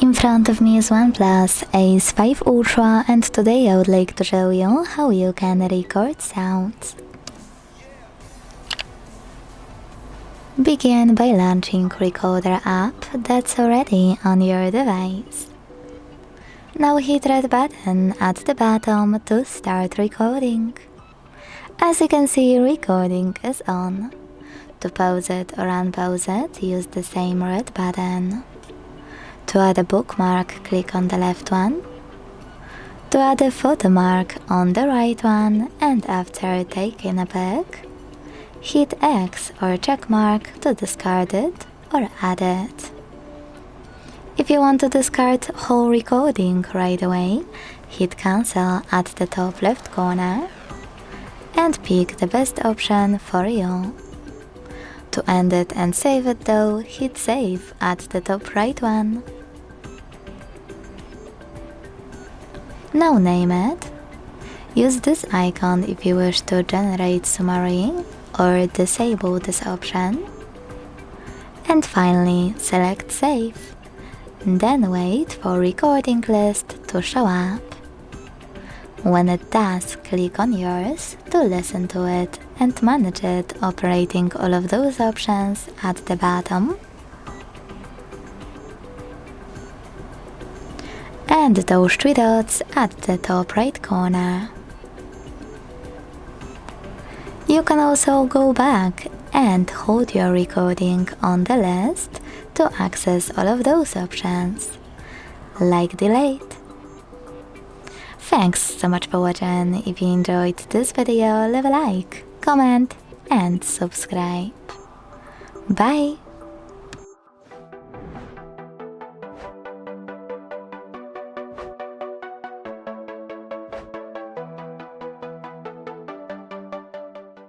In front of me is OnePlus Ace 5 Ultra, and today I would like to show you how you can record sounds. Begin by launching Recorder app that's already on your device. Now hit red button at the bottom to start recording. As you can see, recording is on. To pause it or unpause it, use the same red button. To add a bookmark, click on the left one. To add a photo mark, on the right one, and after taking a pic, hit X or check mark to discard it or add it. If you want to discard whole recording right away, hit cancel at the top left corner and pick the best option for you. To end it and save it though, hit save at the top right one. Now name it. Use this icon if you wish to generate summary or disable this option. And finally, select save. Then wait for recording list to show up. When it does, click on yours to listen to it and manage it, operating all of those options at the bottom and those three dots at the top right corner. You can also go back and hold your recording on the list to access all of those options, like delete. Thanks so much for watching. If you enjoyed this video, leave a like, comment and subscribe. Bye!